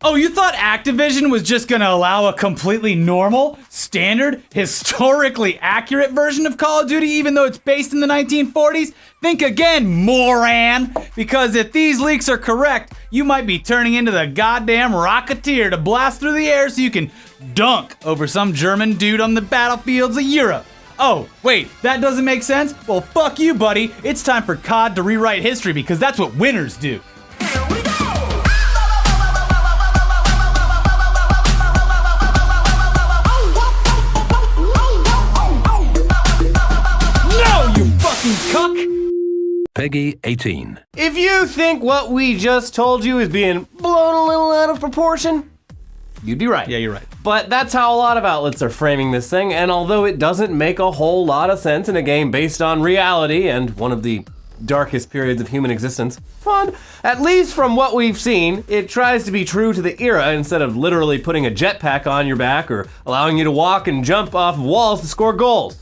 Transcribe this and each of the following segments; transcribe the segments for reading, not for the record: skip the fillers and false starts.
Oh, you thought Activision was just gonna allow a completely normal, standard, historically accurate version of Call of Duty even though it's based in the 1940s? Think again, moron! Because if these leaks are correct, you might be turning into the goddamn Rocketeer to blast through the air so you can dunk over some German dude on the battlefields of Europe. Oh, wait, that doesn't make sense? Well, fuck you, buddy. It's time for COD to rewrite history because that's what winners do. Cuck. Peggy 18. If you think what we just told you is being blown a little out of proportion, you'd be right. Yeah, you're right. But that's how a lot of outlets are framing this thing, and although it doesn't make a whole lot of sense in a game based on reality and one of the darkest periods of human existence, fun, at least from what we've seen, it tries to be true to the era instead of literally putting a jetpack on your back or allowing you to walk and jump off walls to score goals.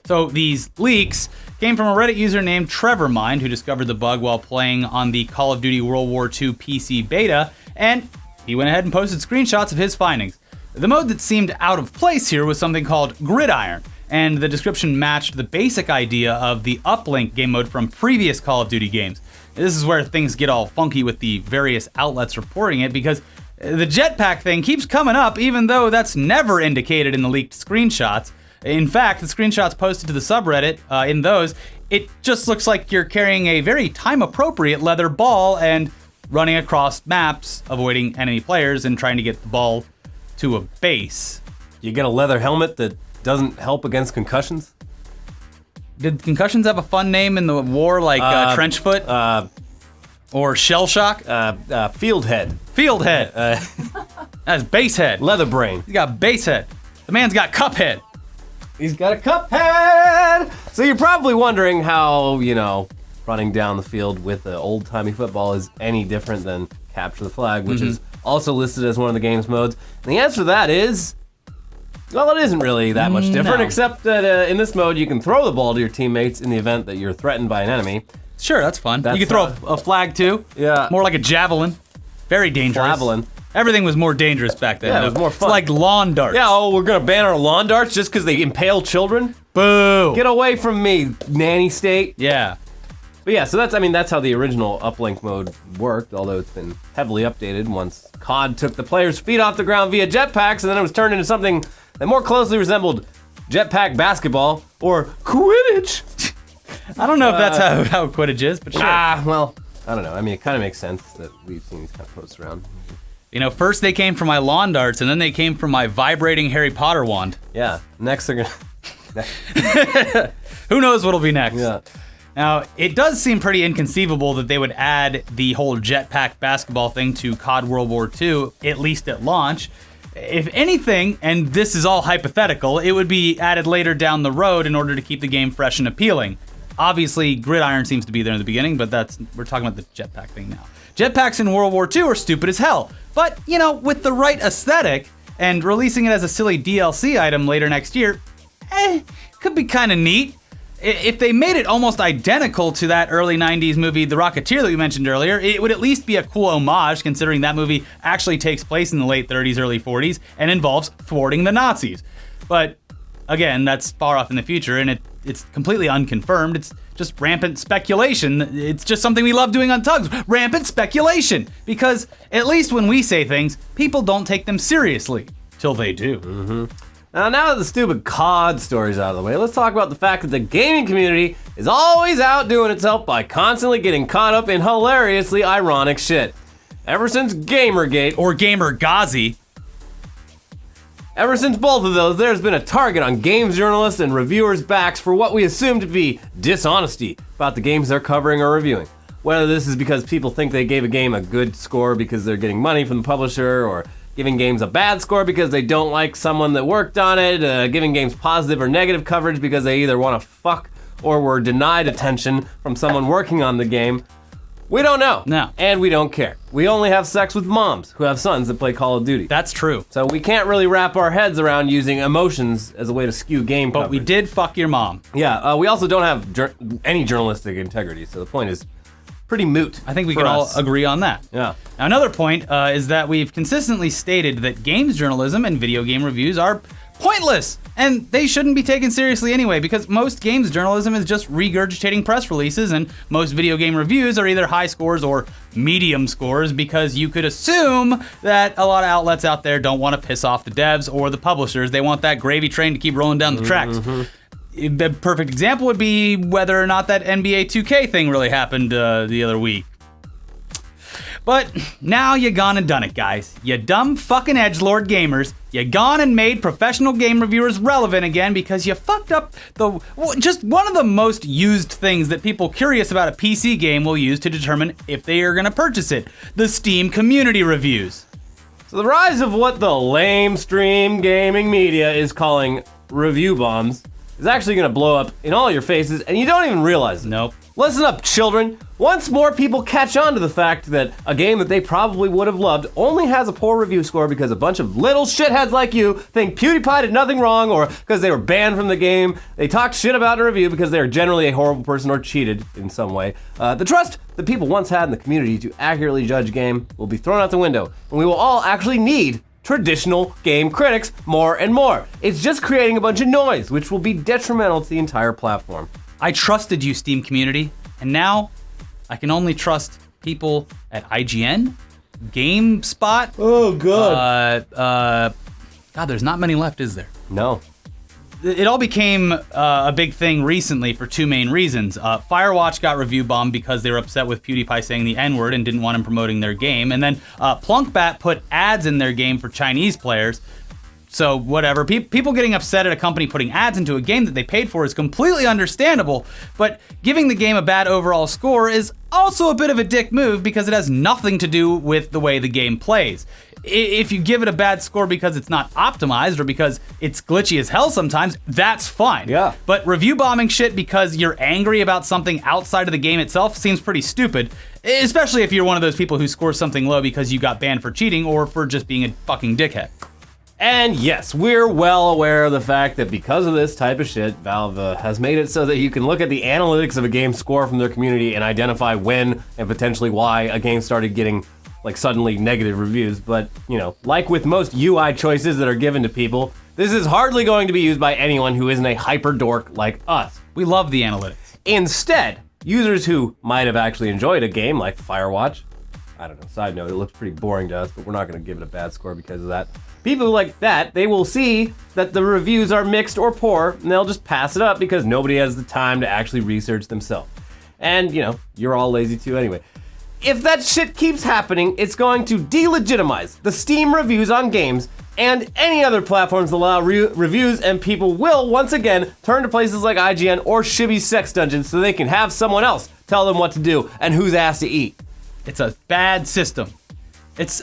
So these leaks came from a Reddit user named TrevorMind who discovered the bug while playing on the Call of Duty World War II PC beta, and he went ahead and posted screenshots of his findings. The mode that seemed out of place here was something called Gridiron, and the description matched the basic idea of the uplink game mode from previous Call of Duty games. This is where things get all funky with the various outlets reporting it, because the jetpack thing keeps coming up even though that's never indicated in the leaked screenshots. In fact, the screenshots posted to the subreddit, in those, it just looks like you're carrying a very time-appropriate leather ball and running across maps, avoiding enemy players and trying to get the ball to a base. You get a leather helmet that doesn't help against concussions? Did concussions have a fun name in the war, like trench foot? Or shell shock? Field head. Field head. That's base head. Leather brain. He's got base head. The man's got cup head. He's got a cup head! So you're probably wondering how, running down the field with the old-timey football is any different than capture the flag, which is also listed as one of the game's modes. And the answer to that is, well, it isn't really that much different, except that in this mode you can throw the ball to your teammates in the event that you're threatened by an enemy. Sure, that's fun. You can throw a flag too. Yeah. More like a javelin. Very dangerous. Javelin. Everything was more dangerous back then. Yeah, it was more fun. It's like lawn darts. Yeah, we're gonna ban our lawn darts just because they impale children? Boo! Get away from me, nanny state. Yeah. But yeah, so that's how the original uplink mode worked, although it's been heavily updated once COD took the player's feet off the ground via jetpacks, and then it was turned into something that more closely resembled jetpack basketball or Quidditch. I don't know if that's how Quidditch is, but sure. Well, I don't know. I mean, it kind of makes sense that we've seen these kind of posts around. First they came from my lawn darts, and then they came from my vibrating Harry Potter wand. Yeah, next they're gonna... Who knows what'll be next? Yeah. Now, it does seem pretty inconceivable that they would add the whole jetpack basketball thing to COD World War II, at least at launch. If anything, and this is all hypothetical, it would be added later down the road in order to keep the game fresh and appealing. Obviously, Gridiron seems to be there in the beginning, but we're talking about the jetpack thing now. Jetpacks in World War II are stupid as hell, but, with the right aesthetic and releasing it as a silly DLC item later next year, could be kind of neat. If they made it almost identical to that early 90s movie, The Rocketeer, that we mentioned earlier, it would at least be a cool homage, considering that movie actually takes place in the late 30s, early 40s, and involves thwarting the Nazis. But, again, that's far off in the future, and it's completely unconfirmed. It's just rampant speculation. It's just something we love doing on Tugs. Rampant speculation. Because, at least when we say things, people don't take them seriously. Till they do. Now that the stupid COD story's out of the way, let's talk about the fact that the gaming community is always outdoing itself by constantly getting caught up in hilariously ironic shit. Ever since Gamergate, or Gamergazi, ever since both of those, there's been a target on games journalists and reviewers' backs for what we assume to be dishonesty about the games they're covering or reviewing. Whether this is because people think they gave a game a good score because they're getting money from the publisher, or giving games a bad score because they don't like someone that worked on it, giving games positive or negative coverage because they either want to fuck or were denied attention from someone working on the game. We don't know. No. And we don't care. We only have sex with moms who have sons that play Call of Duty. That's true. So we can't really wrap our heads around using emotions as a way to skew game coverage. But we did fuck your mom. Yeah, we also don't have any journalistic integrity, so the point is, pretty moot. I think we for can all us. agree on that. Yeah. Now, another point is that we've consistently stated that games journalism and video game reviews are pointless, and they shouldn't be taken seriously anyway, because most games journalism is just regurgitating press releases, and most video game reviews are either high scores or medium scores, because you could assume that a lot of outlets out there don't want to piss off the devs or the publishers. They want that gravy train to keep rolling down the tracks. The perfect example would be whether or not that NBA 2K thing really happened the other week. But now you gone and done it, guys. You dumb fucking edgelord gamers. You gone and made professional game reviewers relevant again because you fucked up just one of the most used things that people curious about a PC game will use to determine if they are going to purchase it: the Steam community reviews. So the rise of what the lamestream gaming media is calling review bombs is actually going to blow up in all your faces, and you don't even realize it. Nope. Listen up, children. Once more people catch on to the fact that a game that they probably would have loved only has a poor review score because a bunch of little shitheads like you think PewDiePie did nothing wrong, or because they were banned from the game, they talked shit about a review because they are generally a horrible person or cheated in some way, the trust that people once had in the community to accurately judge a game will be thrown out the window, and we will all actually need traditional game critics more and more. It's just creating a bunch of noise, which will be detrimental to the entire platform. I trusted you, Steam community, and now I can only trust people at IGN, GameSpot. Oh, God. God, there's not many left, is there? No. It all became a big thing recently for two main reasons. Firewatch got review bombed because they were upset with PewDiePie saying the N-word and didn't want him promoting their game. And then Plunkbat put ads in their game for Chinese players. So whatever, people getting upset at a company putting ads into a game that they paid for is completely understandable, but giving the game a bad overall score is also a bit of a dick move because it has nothing to do with the way the game plays. If you give it a bad score because it's not optimized or because it's glitchy as hell sometimes, that's fine. Yeah. But review bombing shit because you're angry about something outside of the game itself seems pretty stupid, especially if you're one of those people who scores something low because you got banned for cheating or for just being a fucking dickhead. And yes, we're well aware of the fact that because of this type of shit, Valve has made it so that you can look at the analytics of a game's score from their community and identify when and potentially why a game started getting like suddenly negative reviews. But, you know, like with most UI choices that are given to people, this is hardly going to be used by anyone who isn't a hyper dork like us. We love the analytics. Instead, users who might have actually enjoyed a game like Firewatch, I don't know, side note, it looks pretty boring to us, but we're not going to give it a bad score because of that. People like that, they will see that the reviews are mixed or poor, and they'll just pass it up because nobody has the time to actually research themselves. And, you know, you're all lazy too anyway. If that shit keeps happening, it's going to delegitimize the Steam reviews on games and any other platforms that allow reviews, and people will, once again, turn to places like IGN or Shibby's Sex Dungeon so they can have someone else tell them what to do and whose ass to eat. It's a bad system.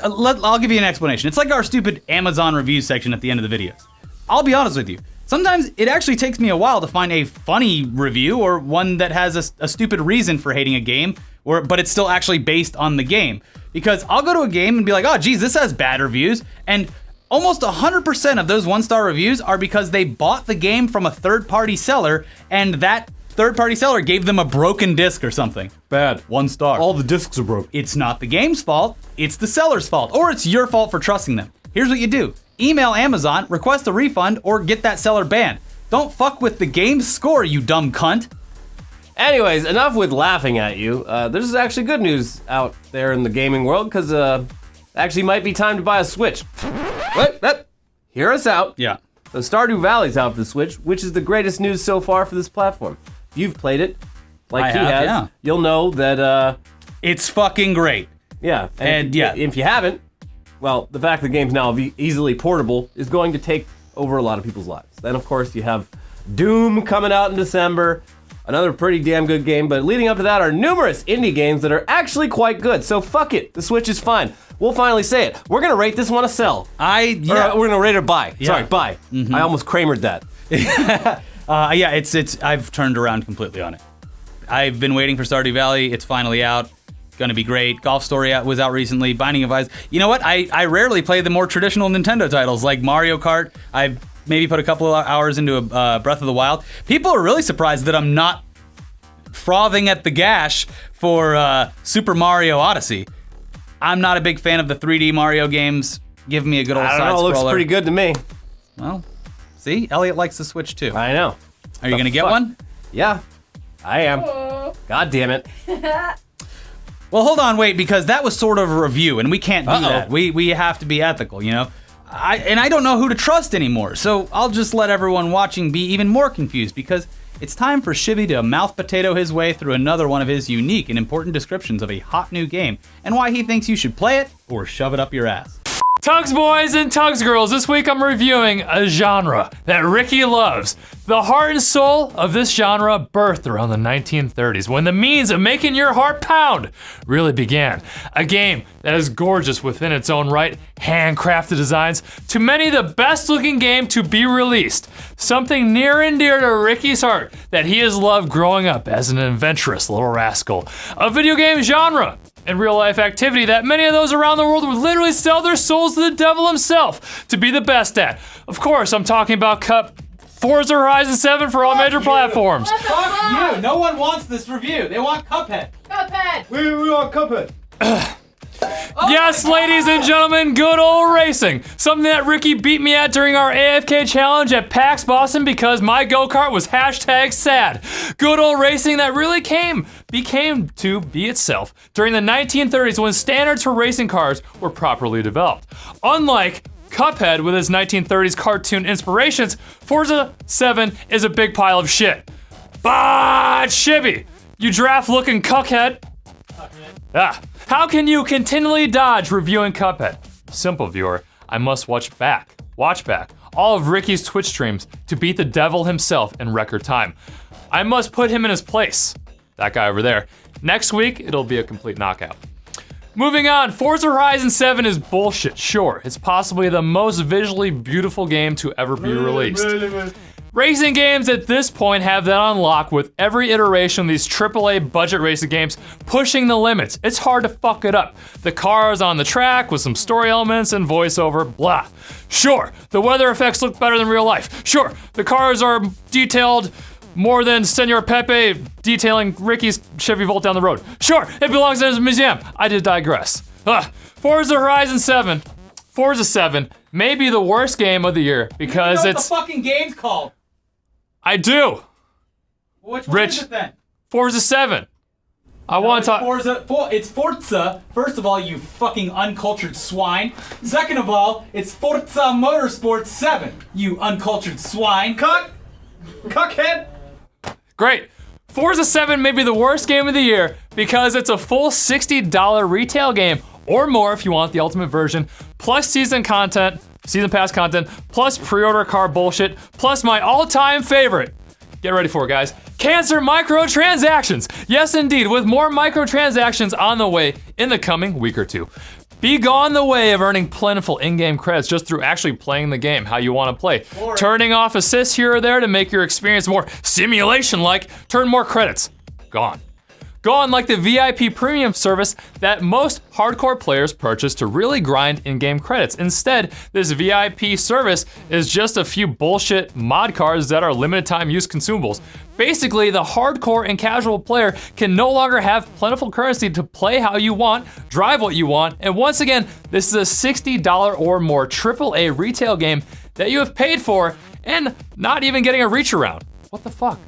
I'll give you an explanation. It's like our stupid Amazon reviews section at the end of the videos. I'll be honest with you. Sometimes it actually takes me a while to find a funny review or one that has a stupid reason for hating a game, but it's still actually based on the game. Because I'll go to a game and be like, oh geez, this has bad reviews, and almost 100% of those one-star reviews are because they bought the game from a third-party seller, and that third-party seller gave them a broken disc or something. Bad. 1 star. All the discs are broke. It's not the game's fault, it's the seller's fault, or it's your fault for trusting them. Here's what you do. Email Amazon, request a refund, or get that seller banned. Don't fuck with the game's score, you dumb cunt. Anyways, enough with laughing at you. There's actually good news out there in the gaming world, because actually might be time to buy a Switch. What? Hear us out. Yeah. So Stardew Valley's out for the Switch, which is the greatest news so far for this platform. If you've played it, like I he have, has, yeah. You'll know that, It's fucking great. yeah. And yeah. If you haven't, well, the fact that the game's now easily portable is going to take over a lot of people's lives. Then, of course, you have Doom coming out in December, another pretty damn good game, but leading up to that are numerous indie games that are actually quite good. So fuck it, the Switch is fine. We'll finally say it. We're gonna rate this one a sell. We're gonna rate it a buy. Yeah. Sorry, buy. I almost Kramered that. Yeah, it's I've turned around completely on it. I've been waiting for Stardew Valley. It's finally out. Gonna be great. Golf Story was out recently. Binding of Isaac. You know what? I rarely play the more traditional Nintendo titles like Mario Kart. I've maybe put a couple of hours into Breath of the Wild. People are really surprised that I'm not frothing at the gash for Super Mario Odyssey. I'm not a big fan of the 3D Mario games. Give me a good old side-scroller. I don't know, it looks pretty good to me. Well, see, Elliot likes the Switch too. I know. Are you gonna get one? Yeah, I am. God damn it. Well, hold on, wait, because that was sort of a review, and we can't do that. We have to be ethical, you know? I don't know who to trust anymore, so I'll just let everyone watching be even more confused, because it's time for Shibby to mouth potato his way through another one of his unique and important descriptions of a hot new game, and why he thinks you should play it or shove it up your ass. Tugs boys and Tugs girls, this week I'm reviewing a genre that Ricky loves. The heart and soul of this genre birthed around the 1930s when the means of making your heart pound really began. A game that is gorgeous within its own right, handcrafted designs, to many the best looking game to be released. Something near and dear to Ricky's heart that he has loved growing up as an adventurous little rascal. A video game genre and real life activity that many of those around the world would literally sell their souls to the devil himself to be the best at. Of course, I'm talking about Forza Horizon 7 for all major platforms. Fuck you! No one wants this review. They want Cuphead. Cuphead! We want Cuphead. Yes, ladies and gentlemen, good old racing. Something that Ricky beat me at during our AFK challenge at PAX Boston because my go-kart was #sad. Good old racing that really became to be itself during the 1930s when standards for racing cars were properly developed. Unlike Cuphead with its 1930s cartoon inspirations, Forza 7 is a big pile of shit. But Shibby, you draft-looking cuckhead. How can you continually dodge reviewing Cuphead? Simple, viewer. I must watch back all of Ricky's Twitch streams to beat the devil himself in record time. I must put him in his place. That guy over there. Next week, it'll be a complete knockout. Moving on, Forza Horizon 7 is bullshit, sure. It's possibly the most visually beautiful game to ever be released. Racing games at this point have that on lock with every iteration of these AAA budget racing games pushing the limits. It's hard to fuck it up. The cars on the track with some story elements and voiceover, blah. Sure, the weather effects look better than real life. Sure, the cars are detailed more than Senor Pepe detailing Ricky's Chevy Volt down the road. Sure, it belongs in a museum. I did digress. Forza Horizon 7. Forza 7 may be the worst game of the year because you know it's... what the fucking game's called? I do. Which one Rich, is it then? Forza 7. I want to talk... It's Forza. First of all, you fucking uncultured swine. Second of all, it's Forza Motorsport 7, you uncultured swine. Cuckhead. Great. Forza 7 may be the worst game of the year because it's a full $60 retail game or more if you want the ultimate version, plus season pass content, plus pre-order car bullshit, plus my all-time favorite. Get ready for it, guys. Cancer microtransactions. Yes, indeed, with more microtransactions on the way in the coming week or two. Be gone the way of earning plentiful in-game credits just through actually playing the game how you want to play. Turning off assists here or there to make your experience more simulation-like. Turn more credits. Gone. Gone like the VIP premium service that most hardcore players purchase to really grind in-game credits. Instead, this VIP service is just a few bullshit mod cards that are limited time use consumables. Basically, the hardcore and casual player can no longer have plentiful currency to play how you want, drive what you want, and once again, this is a $60 or more AAA retail game that you have paid for and not even getting a reach around. What the fuck?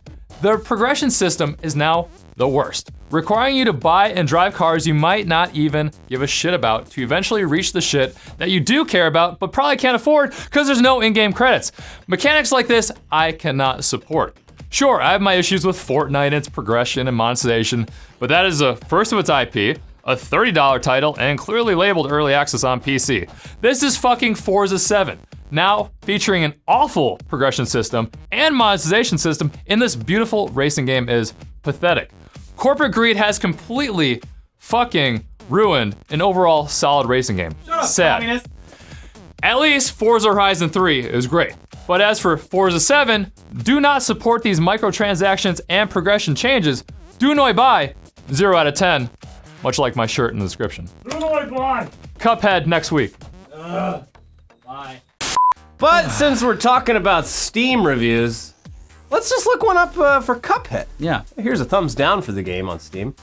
The progression system is now the worst, requiring you to buy and drive cars you might not even give a shit about to eventually reach the shit that you do care about but probably can't afford because there's no in-game credits. Mechanics like this, I cannot support. Sure, I have my issues with Fortnite and its progression and monetization, but that is a first of its IP, a $30 title, and clearly labeled early access on PC. This is fucking Forza 7. Now featuring an awful progression system and monetization system in this beautiful racing game is pathetic. Corporate greed has completely fucking ruined an overall solid racing game. Shut up, sad. communist. At least Forza Horizon 3 is great. But as for Forza 7, do not support these microtransactions and progression changes. Do not buy, 0 out of 10, much like my shirt in the description. Do not buy. Cuphead next week. Bye. But since we're talking about Steam reviews, Let's just look one up for Cuphead. Yeah. Here's a thumbs down for the game on Steam.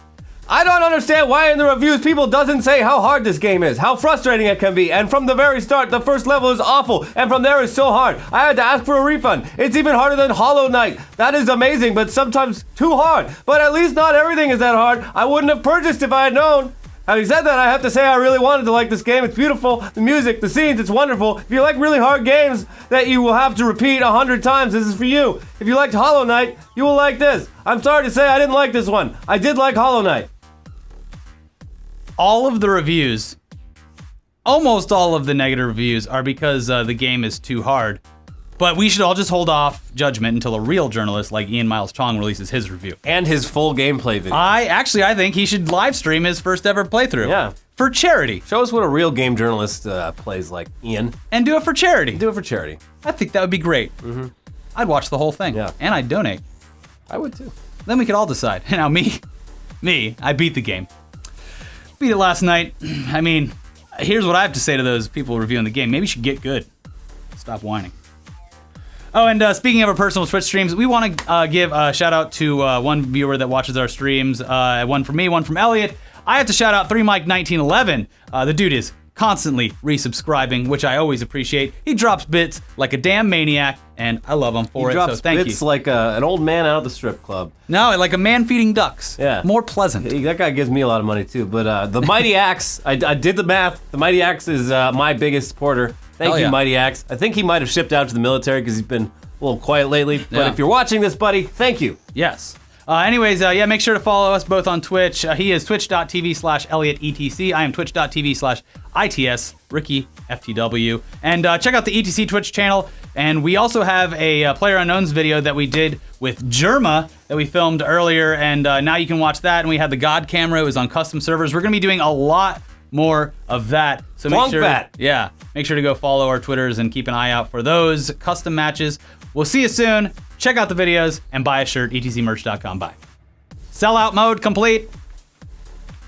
I don't understand why in the reviews people doesn't say how hard this game is, how frustrating it can be, and from the very start, the first level is awful, and from there it's so hard. I had to ask for a refund. It's even harder than Hollow Knight. That is amazing, but sometimes too hard. But at least not everything is that hard. I wouldn't have purchased if I had known. Having said that, I have to say I really wanted to like this game. It's beautiful, the music, the scenes, it's wonderful. If you like really hard games that you will have to repeat 100 times, this is for you. If you liked Hollow Knight, you will like this. I'm sorry to say I didn't like this one. I did like Hollow Knight. All of the reviews, almost all of the negative reviews, are because the game is too hard. But we should all just hold off judgment until a real journalist like Ian Miles Chong releases his review. And his full gameplay video. I think he should live stream his first ever playthrough. Yeah. For charity. Show us what a real game journalist plays like, Ian. And do it for charity. Do it for charity. I think that would be great. Mm-hmm. I'd watch the whole thing. Yeah. And I'd donate. I would too. Then we could all decide. Now me, I beat the game. Beat it last night. I mean, here's what I have to say to those people reviewing the game. Maybe you should get good. Stop whining. Oh, and speaking of our personal Twitch streams, we want to give a shout out to one viewer that watches our streams. One from me, one from Elliot. I have to shout out 3Mike1911. The dude is constantly resubscribing, which I always appreciate. He drops bits like a damn maniac, and I love him for it, so thank you. He drops bits like an old man out of the strip club. No, like a man feeding ducks. Yeah. More pleasant. Hey, that guy gives me a lot of money too, but the Mighty Axe, I did the math. The Mighty Axe is my biggest supporter. Thank you, yeah. Mighty Axe. I think he might have shipped out to the military because he's been a little quiet lately, but Yeah. if you're watching this, buddy, thank you. Yes. Anyways, make sure to follow us both on Twitch. He is twitch.tv/ElliotETC. I am twitch.tv/ITS, Ricky FTW. And check out the ETC Twitch channel. And we also have a PlayerUnknown's video that we did with Germa that we filmed earlier. And now you can watch that. And we had the God camera. It was on custom servers. We're going to be doing a lot more of that. So make sure, make sure to go follow our Twitters and keep an eye out for those custom matches. We'll see you soon. Check out the videos and buy a shirt, etcmerch.com. Bye. Sellout mode complete.